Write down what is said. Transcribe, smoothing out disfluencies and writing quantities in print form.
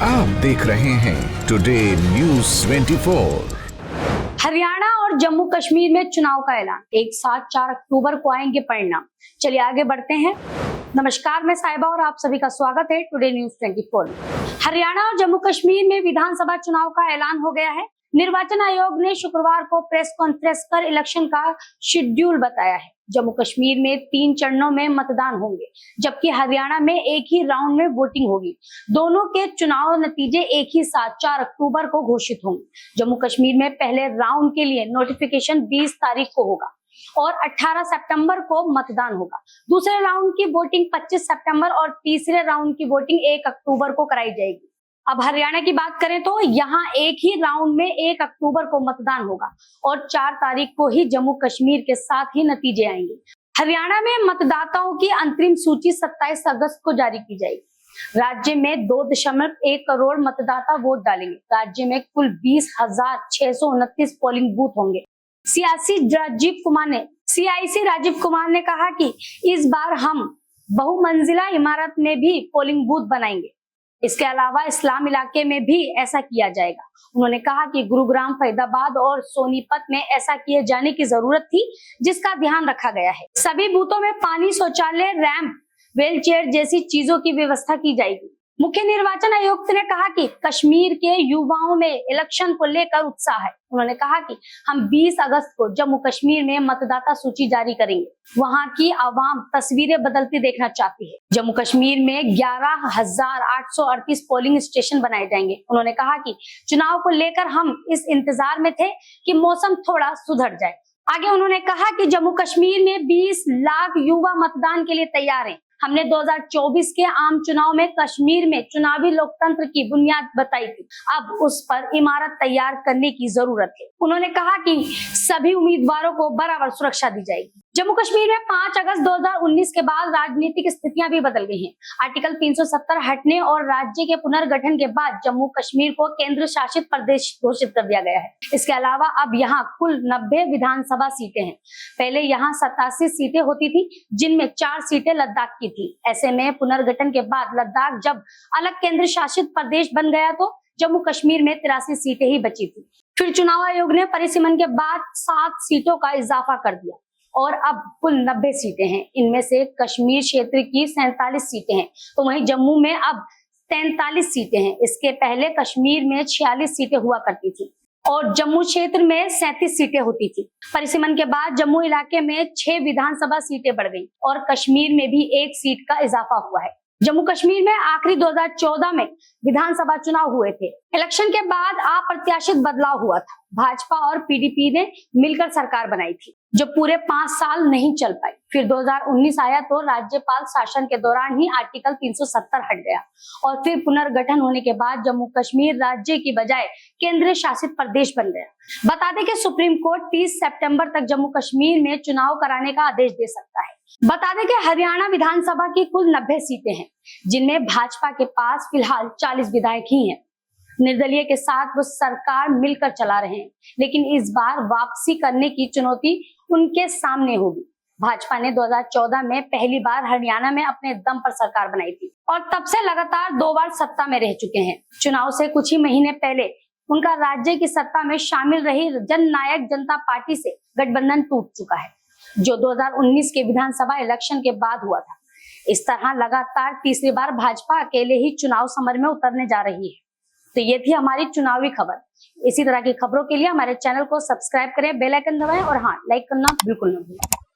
आप देख रहे हैं टुडे न्यूज़ 24। हरियाणा और जम्मू कश्मीर में चुनाव का ऐलान, एक साथ 4 अक्टूबर को आएंगे परिणाम। चलिए आगे बढ़ते हैं। नमस्कार, मैं साहिबा और आप सभी का स्वागत है टुडे न्यूज़ 24। हरियाणा और जम्मू कश्मीर में विधानसभा चुनाव का ऐलान हो गया है। निर्वाचन आयोग ने शुक्रवार को प्रेस कॉन्फ्रेंस कर इलेक्शन का शेड्यूल बताया है। जम्मू कश्मीर में 3 चरणों में मतदान होंगे, जबकि हरियाणा में एक ही राउंड में वोटिंग होगी। दोनों के चुनाव नतीजे एक ही साथ 4 अक्टूबर को घोषित होंगे। जम्मू कश्मीर में पहले राउंड के लिए नोटिफिकेशन 20 तारीख को होगा और 18 सितंबर को मतदान होगा। दूसरे राउंड की वोटिंग 25 सितंबर और तीसरे राउंड की वोटिंग 1 अक्टूबर को कराई जाएगी। अब हरियाणा की बात करें तो यहाँ एक ही राउंड में 1 अक्टूबर को मतदान होगा और 4 तारीख को ही जम्मू कश्मीर के साथ ही नतीजे आएंगे। हरियाणा में मतदाताओं की अंतरिम सूची 27 अगस्त को जारी की जाएगी। राज्य में 2.1 करोड़ मतदाता वोट डालेंगे। राज्य में कुल 20,629 पोलिंग बूथ होंगे। सीआईसी राजीव कुमार ने कहा कि इस बार हम बहुमंजिला इमारत में भी पोलिंग बूथ बनाएंगे। इसके अलावा इस्लाम इलाके में भी ऐसा किया जाएगा। उन्होंने कहा कि गुरुग्राम, फरीदाबाद और सोनीपत में ऐसा किए जाने की जरूरत थी, जिसका ध्यान रखा गया है। सभी बूथों में पानी, शौचालय, रैंप, व्हील चेयर जैसी चीजों की व्यवस्था की जाएगी। मुख्य निर्वाचन आयुक्त ने कहा कि कश्मीर के युवाओं में इलेक्शन को लेकर उत्साह है। उन्होंने कहा कि हम 20 अगस्त को जम्मू कश्मीर में मतदाता सूची जारी करेंगे। वहां की आवाम तस्वीरें बदलती देखना चाहती है। जम्मू कश्मीर में 11,838 पोलिंग स्टेशन बनाए जाएंगे। उन्होंने कहा कि चुनाव को लेकर हम इस इंतजार में थे कि मौसम थोड़ा सुधर जाए। आगे उन्होंने कहा कि जम्मू कश्मीर में 20 लाख युवा मतदान के लिए तैयार हैं। हमने 2024 के आम चुनाव में कश्मीर में चुनावी लोकतंत्र की बुनियाद बताई थी। अब उस पर इमारत तैयार करने की जरूरत है। उन्होंने कहा कि सभी उम्मीदवारों को बराबर सुरक्षा दी जाएगी। जम्मू कश्मीर में 5 अगस्त 2019 के बाद राजनीतिक स्थितियां भी बदल गई हैं। आर्टिकल 370 हटने और राज्य के पुनर्गठन के बाद जम्मू कश्मीर को केंद्र शासित प्रदेश घोषित कर दिया गया है। इसके अलावा अब यहाँ कुल 90 विधानसभा सीटें हैं। पहले यहाँ 87 सीटें होती थी, जिनमें 4 सीटें लद्दाख की थी। ऐसे में पुनर्गठन के बाद लद्दाख जब अलग केंद्र शासित प्रदेश बन गया तो जम्मू कश्मीर में 83 सीटें ही बची थी। फिर चुनाव आयोग ने परिसीमन के बाद 7 सीटों का इजाफा कर दिया और अब कुल 90 सीटें हैं। इनमें से कश्मीर क्षेत्र की 47 सीटें हैं, तो वहीं जम्मू में अब 43 सीटें हैं। इसके पहले कश्मीर में 46 सीटें हुआ करती थी और जम्मू क्षेत्र में 37 सीटें होती थी। परिसीमन के बाद जम्मू इलाके में 6 विधानसभा सीटें बढ़ गई और कश्मीर में भी 1 सीट का इजाफा हुआ है। जम्मू कश्मीर में आखिरी 2014 में विधानसभा चुनाव हुए थे। इलेक्शन के बाद अप्रत्याशित बदलाव हुआ था। भाजपा और पीडीपी ने मिलकर सरकार बनाई थी, जो पूरे 5 साल नहीं चल पाई। फिर 2019 आया तो राज्यपाल शासन के दौरान ही आर्टिकल 370 हट गया और फिर पुनर्गठन होने के बाद जम्मू कश्मीर राज्य की बजाय केंद्र शासित प्रदेश बन गया। बता दें कि सुप्रीम कोर्ट 30 सितंबर तक जम्मू कश्मीर में चुनाव कराने का आदेश दे सकता है। बता दें कि हरियाणा विधानसभा की कुल 90 सीटें हैं, जिनमें भाजपा के पास फिलहाल 40 विधायक ही हैं। निर्दलीय के साथ वो सरकार मिलकर चला रहे हैं, लेकिन इस बार वापसी करने की चुनौती उनके सामने होगी। भाजपा ने 2014 में पहली बार हरियाणा में अपने दम पर सरकार बनाई थी और तब से लगातार 2 बार सत्ता में रह चुके हैं। चुनाव से कुछ ही महीने पहले उनका राज्य की सत्ता में शामिल रही जननायक जनता पार्टी से गठबंधन टूट चुका है, जो 2019 के विधानसभा इलेक्शन के बाद हुआ था। इस तरह लगातार तीसरी बार भाजपा अकेले ही चुनाव समर में उतरने जा रही है। तो ये थी हमारी चुनावी खबर। इसी तरह की खबरों के लिए हमारे चैनल को सब्सक्राइब करें, बेल आइकन दबाएं और हाँ, लाइक करना बिल्कुल न भूलें।